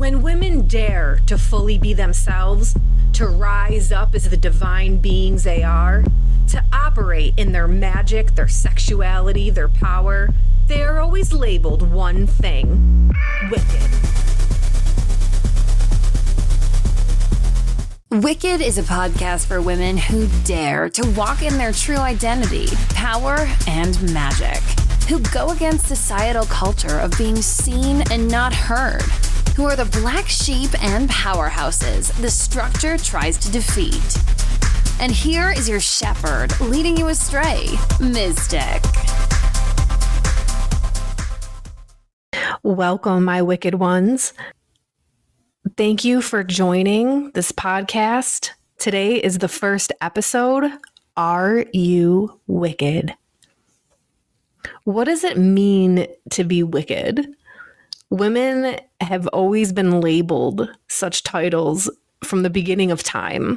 When women dare to fully be themselves, to rise up as the divine beings they are, to operate in their magic, their sexuality, their power, they are always labeled one thing: wicked. Wicked is a podcast for women who dare to walk in their true identity, power, and magic, who go against societal culture of being seen and not heard, who are the black sheep and powerhouses the structure tries to defeat. And here is your shepherd leading you astray, Mystic. Welcome, my wicked ones. Thank you for joining this podcast. Today is the first episode. Are you wicked? What does it mean to be wicked? Women have always been labeled such titles from the beginning of time.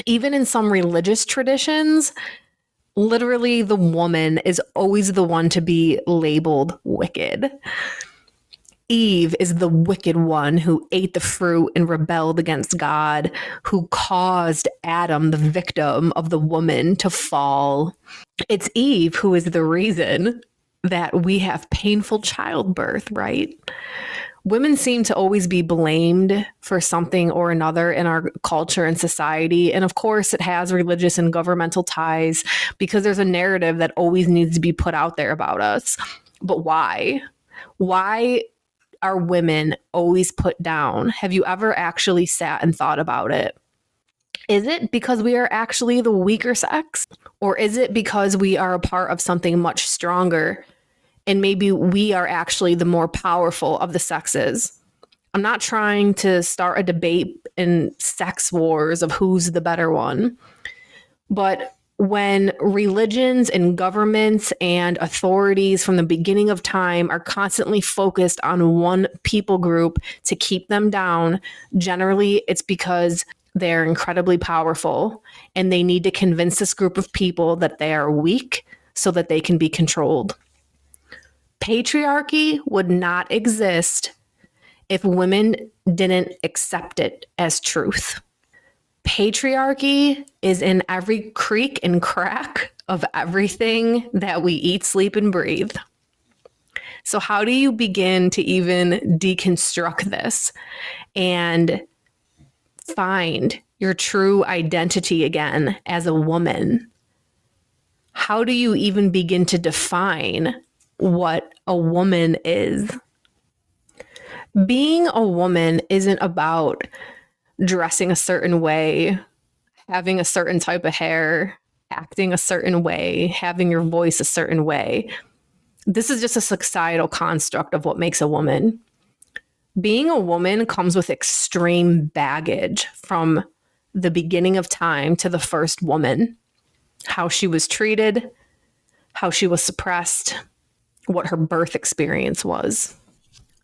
Even in some religious traditions, literally the woman is always the one to be labeled wicked. Eve is the wicked one who ate the fruit and rebelled against God, who caused Adam, the victim of the woman, to fall. It's Eve who is the reason that we have painful childbirth, right? Women seem to always be blamed for something or another in our culture and society. And of course, it has religious and governmental ties because there's a narrative that always needs to be put out there about us. But why? Why are women always put down? Have you ever actually sat and thought about it? Is it because we are actually the weaker sex? Or is it because we are a part of something much stronger and maybe we are actually the more powerful of the sexes? I'm not trying to start a debate in sex wars of who's the better one, but when religions and governments and authorities from the beginning of time are constantly focused on one people group to keep them down, generally it's because they're incredibly powerful and they need to convince this group of people that they are weak so that they can be controlled. Patriarchy would not exist if women didn't accept it as truth. Patriarchy is in every creak and crack of everything that we eat, sleep, and breathe. So how do you begin to even deconstruct this and find your true identity again as a woman? How do you even begin to define what a woman is? Being a woman isn't about dressing a certain way, having a certain type of hair, acting a certain way, having your voice a certain way. This is just a societal construct of what makes a woman. Being a woman comes with extreme baggage from the beginning of time to the first woman. How she was treated, how she was suppressed, what her birth experience was.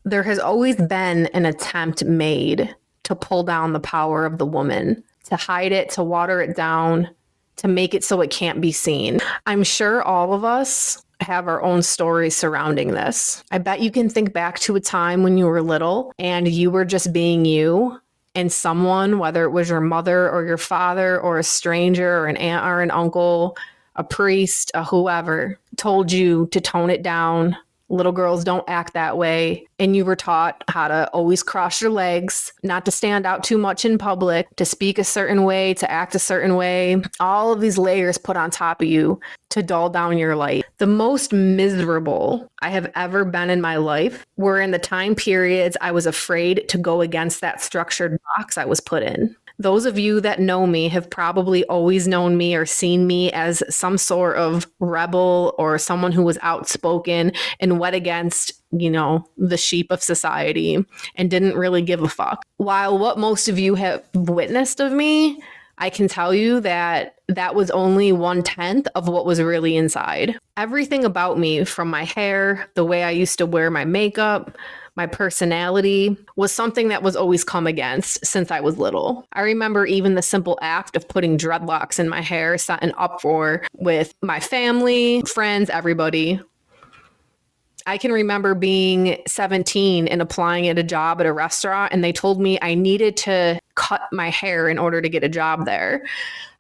There has always been an attempt made to pull down the power of the woman, to hide it, to water it down, to make it so it can't be seen. I'm sure all of us have our own stories surrounding this. I bet you can think back to a time when you were little and you were just being you, and someone, whether it was your mother or your father or a stranger or an aunt or an uncle, a priest, a whoever, told you to tone it down. Little girls don't act that way. And you were taught how to always cross your legs, not to stand out too much in public, to speak a certain way, to act a certain way. All of these layers put on top of you to dull down your light. The most miserable I have ever been in my life were in the time periods I was afraid to go against that structured box I was put in. Those of you that know me have probably always known me or seen me as some sort of rebel or someone who was outspoken and went against, the sheep of society and didn't really give a fuck. While what most of you have witnessed of me, I can tell you that was only 1/10 of what was really inside. Everything about me, from my hair, the way I used to wear my makeup, my personality, was something that was always come against since I was little. I remember even the simple act of putting dreadlocks in my hair set an uproar with my family, friends, everybody. I can remember being 17 and applying at a job at a restaurant, and they told me I needed to cut my hair in order to get a job there.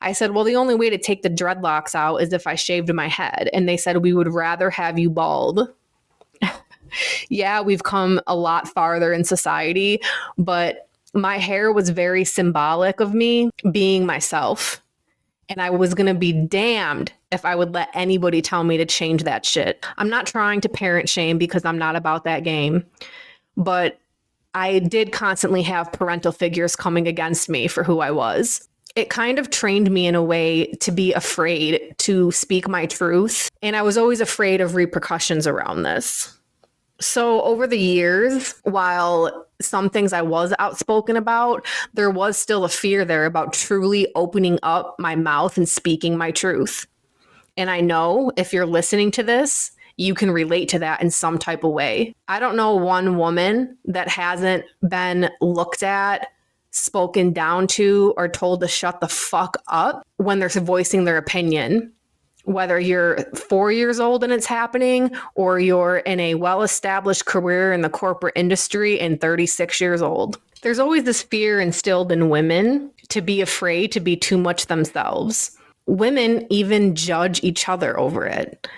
I said, well, the only way to take the dreadlocks out is if I shaved my head. And they said, we would rather have you bald. Yeah, we've come a lot farther in society, but my hair was very symbolic of me being myself. And I was going to be damned if I would let anybody tell me to change that shit. I'm not trying to parent shame because I'm not about that game. But I did constantly have parental figures coming against me for who I was. It kind of trained me in a way to be afraid to speak my truth. And I was always afraid of repercussions around this. So over the years, while some things I was outspoken about, there was still a fear there about truly opening up my mouth and speaking my truth. And I know if you're listening to this, you can relate to that in some type of way. I don't know one woman that hasn't been looked at, spoken down to, or told to shut the fuck up when they're voicing their opinion. Whether you're 4 years old and it's happening, or you're in a well-established career in the corporate industry and 36 years old. There's always this fear instilled in women to be afraid to be too much themselves. Women even judge each other over it.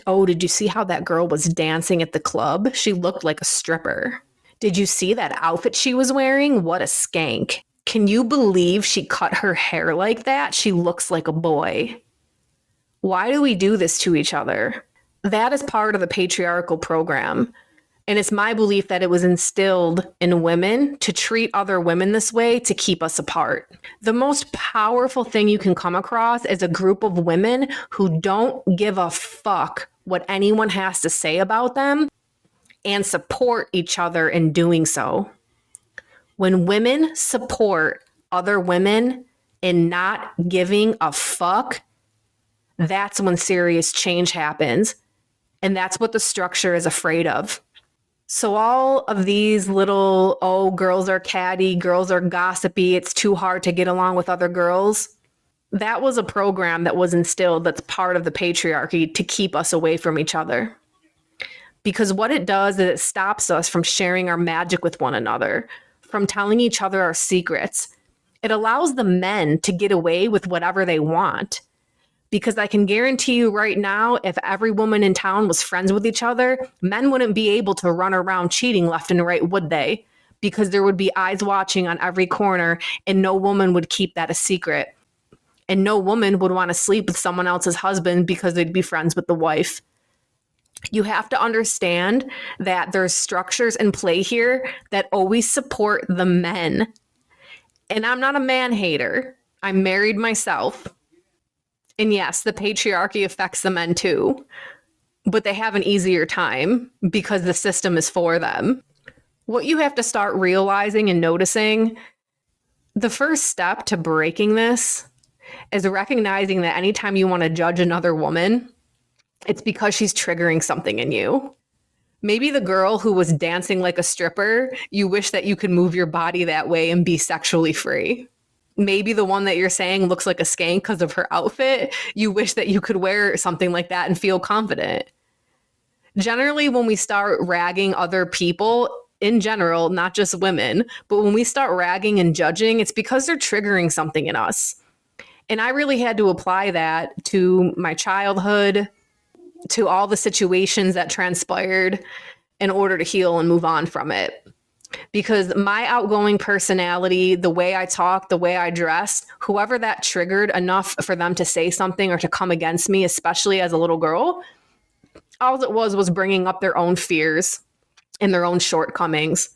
Oh, did you see how that girl was dancing at the club? She looked like a stripper. Did you see that outfit she was wearing? What a skank. Can you believe she cut her hair like that? She looks like a boy. Why do we do this to each other? That is part of the patriarchal program. And it's my belief that it was instilled in women to treat other women this way to keep us apart. The most powerful thing you can come across is a group of women who don't give a fuck what anyone has to say about them and support each other in doing so. When women support other women in not giving a fuck, that's when serious change happens. And that's what the structure is afraid of. So all of these little, oh, girls are catty, girls are gossipy, it's too hard to get along with other girls. That was a program that was instilled that's part of the patriarchy to keep us away from each other. Because what it does is it stops us from sharing our magic with one another, from telling each other our secrets. It allows the men to get away with whatever they want. Because I can guarantee you right now, if every woman in town was friends with each other, men wouldn't be able to run around cheating left and right, would they? Because there would be eyes watching on every corner, and no woman would keep that a secret. And no woman would want to sleep with someone else's husband because they'd be friends with the wife. You have to understand that there's structures in play here that always support the men. And I'm not a man hater. I'm married myself. And yes, the patriarchy affects the men too, but they have an easier time because the system is for them. What you have to start realizing and noticing, the first step to breaking this is recognizing that anytime you want to judge another woman, it's because she's triggering something in you. Maybe the girl who was dancing like a stripper, you wish that you could move your body that way and be sexually free. Maybe the one that you're saying looks like a skank because of her outfit, you wish that you could wear something like that and feel confident. Generally, when we start ragging other people, in general, not just women, but when we start ragging and judging, it's because they're triggering something in us. And I really had to apply that to my childhood, to all the situations that transpired in order to heal and move on from it. Because my outgoing personality, the way I talk, the way I dressed, whoever that triggered enough for them to say something or to come against me, especially as a little girl, all it was bringing up their own fears and their own shortcomings.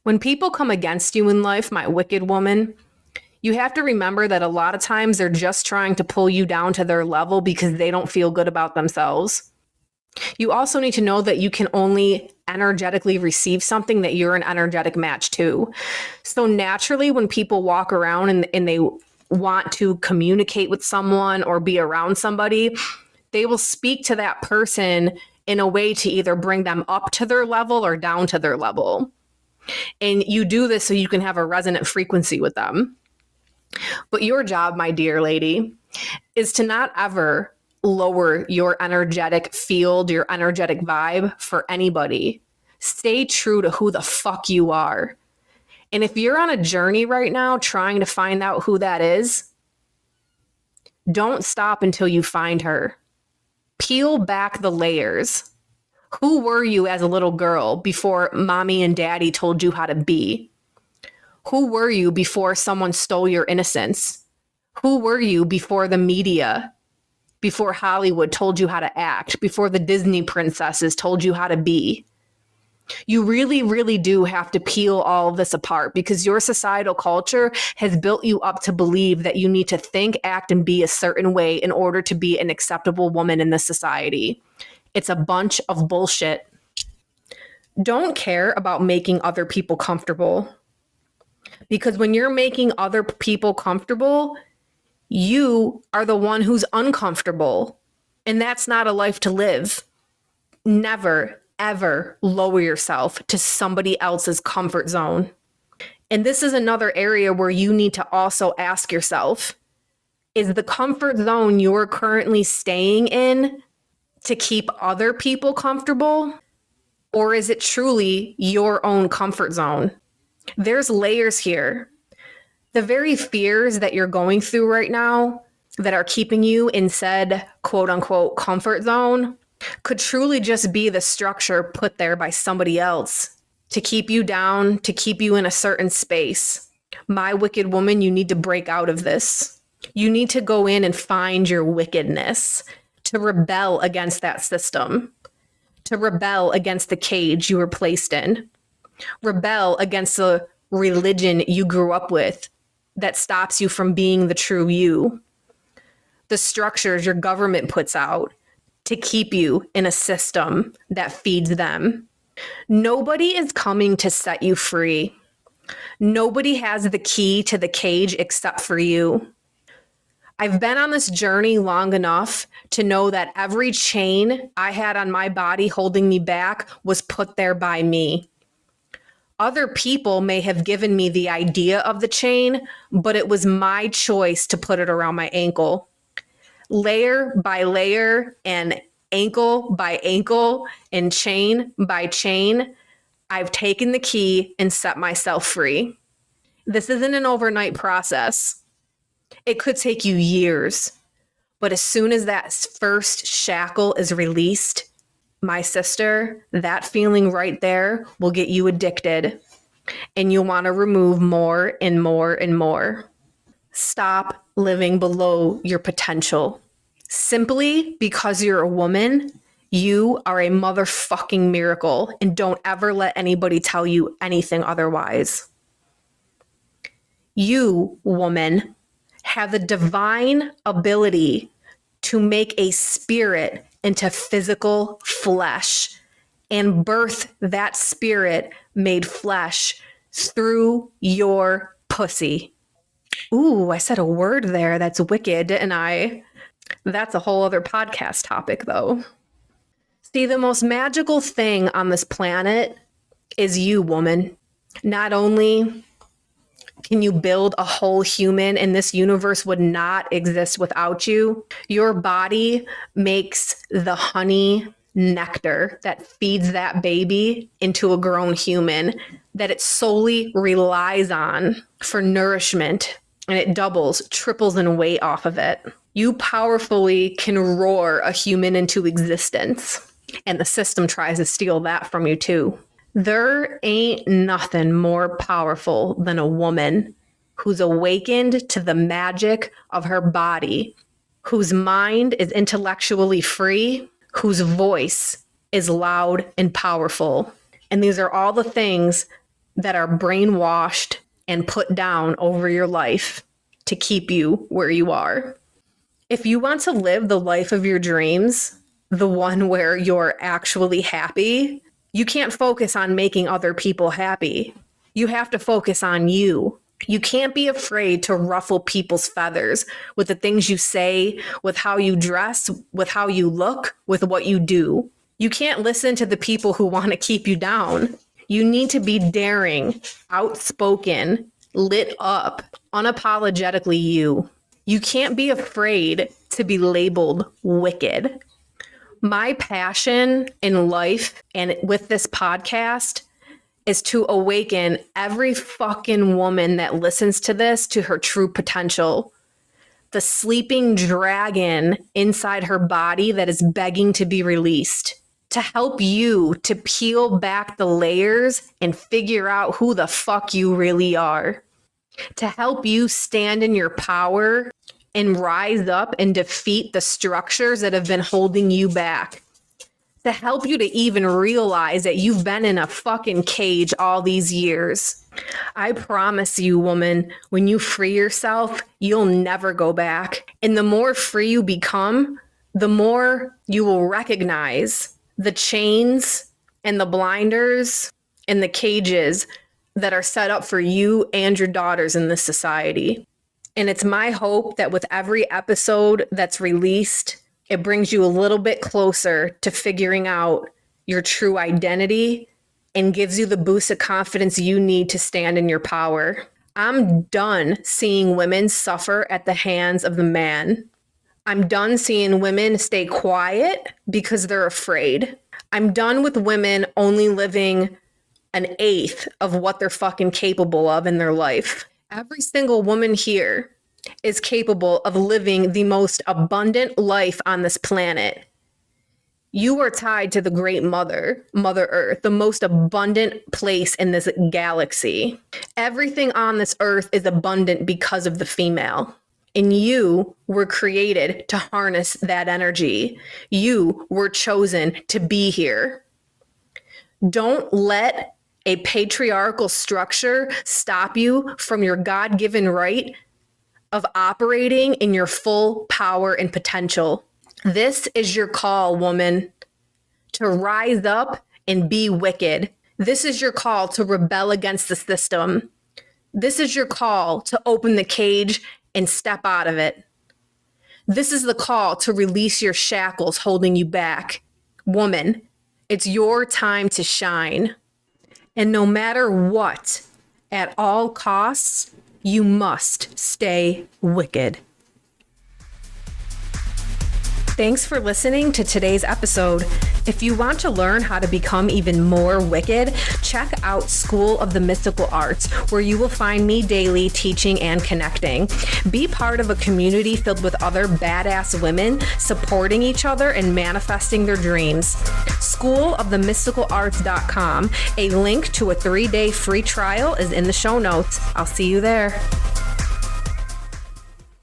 When people come against you in life, my wicked woman, you have to remember that a lot of times they're just trying to pull you down to their level because they don't feel good about themselves. You also need to know that you can only energetically receive something that you're an energetic match to. So naturally, when people walk around and they want to communicate with someone or be around somebody, they will speak to that person in a way to either bring them up to their level or down to their level. And you do this so you can have a resonant frequency with them. But your job, my dear lady, is to not ever lower your energetic field, your energetic vibe for anybody. Stay true to who the fuck you are. And if you're on a journey right now trying to find out who that is, don't stop until you find her. Peel back the layers. Who were you as a little girl before mommy and daddy told you how to be? Who were you before someone stole your innocence? Who were you before the media, before Hollywood told you how to act, before the Disney princesses told you how to be? You really, really do have to peel all of this apart because your societal culture has built you up to believe that you need to think, act, and be a certain way in order to be an acceptable woman in this society. It's a bunch of bullshit. Don't care about making other people comfortable. Because when you're making other people comfortable, you are the one who's uncomfortable. And that's not a life to live. Never, ever lower yourself to somebody else's comfort zone. And this is another area where you need to also ask yourself, is the comfort zone you're currently staying in to keep other people comfortable? Or is it truly your own comfort zone? There's layers here. The very fears that you're going through right now that are keeping you in said quote unquote comfort zone could truly just be the structure put there by somebody else to keep you down, to keep you in a certain space. My wicked woman, you need to break out of this. You need to go in and find your wickedness, to rebel against that system, to rebel against the cage you were placed in, rebel against the religion you grew up with that stops you from being the true you, the structures your government puts out to keep you in a system that feeds them. Nobody is coming to set you free. Nobody has the key to the cage except for you. I've been on this journey long enough to know that every chain I had on my body holding me back was put there by me. Other people may have given me the idea of the chain, but it was my choice to put it around my ankle. Layer by layer and ankle by ankle and chain by chain, I've taken the key and set myself free. This isn't an overnight process. It could take you years, but as soon as that first shackle is released, my sister, that feeling right there will get you addicted, and you'll want to remove more and more and more. Stop living below your potential. Simply because you're a woman, you are a motherfucking miracle, and don't ever let anybody tell you anything otherwise. You, woman, have the divine ability to make a spirit into physical flesh and birth that spirit made flesh through your pussy. Ooh, I said a word there that's wicked, didn't I? That's a whole other podcast topic, though. See, the most magical thing on this planet is you, woman. Not only can you build a whole human and this universe would not exist without you, your body makes the honey nectar that feeds that baby into a grown human that it solely relies on for nourishment, and it doubles, triples in weight off of it. You powerfully can roar a human into existence, and the system tries to steal that from you too. There ain't nothing more powerful than a woman who's awakened to the magic of her body, whose mind is intellectually free, whose voice is loud and powerful. And these are all the things that are brainwashed and put down over your life to keep you where you are. If you want to live the life of your dreams, the one where you're actually happy, you can't focus on making other people happy. You have to focus on you. You can't be afraid to ruffle people's feathers with the things you say, with how you dress, with how you look, with what you do. You can't listen to the people who want to keep you down. You need to be daring, outspoken, lit up, unapologetically you. You can't be afraid to to be labeled wicked. My passion in life and with this podcast is to awaken every fucking woman that listens to this to her true potential. The sleeping dragon inside her body that is begging to be released. To help you to peel back the layers and figure out who the fuck you really are. To help you stand in your power and rise up and defeat the structures that have been holding you back. To help you to even realize that you've been in a fucking cage all these years. I promise you, woman, when you free yourself, you'll never go back. And the more free you become, the more you will recognize the chains and the blinders and the cages that are set up for you and your daughters in this society. And it's my hope that with every episode that's released, it brings you a little bit closer to figuring out your true identity and gives you the boost of confidence you need to stand in your power. I'm done seeing women suffer at the hands of the man. I'm done seeing women stay quiet because they're afraid. I'm done with women only living an eighth of what they're fucking capable of in their life. Every single woman here is capable of living the most abundant life on this planet. You are tied to the great Mother Earth, the most abundant place in this galaxy. Everything on this earth is abundant because of the female. And you were created to harness that energy. You were chosen to be here. Don't let a patriarchal structure stop you from your God-given right of operating in your full power and potential. This is your call, woman, to rise up and be wicked. This is your call to rebel against the system. This is your call to open the cage and step out of it. This is the call to release your shackles holding you back. Woman, it's your time to shine. And no matter what, at all costs, you must stay wicked. Thanks for listening to today's episode. If you want to learn how to become even more wicked, check out School of the Mystical Arts, where you will find me daily teaching and connecting. Be part of a community filled with other badass women supporting each other and manifesting their dreams. SchoolofTheMysticalArts.com. A link to a 3-day free trial is in the show notes. I'll see you there.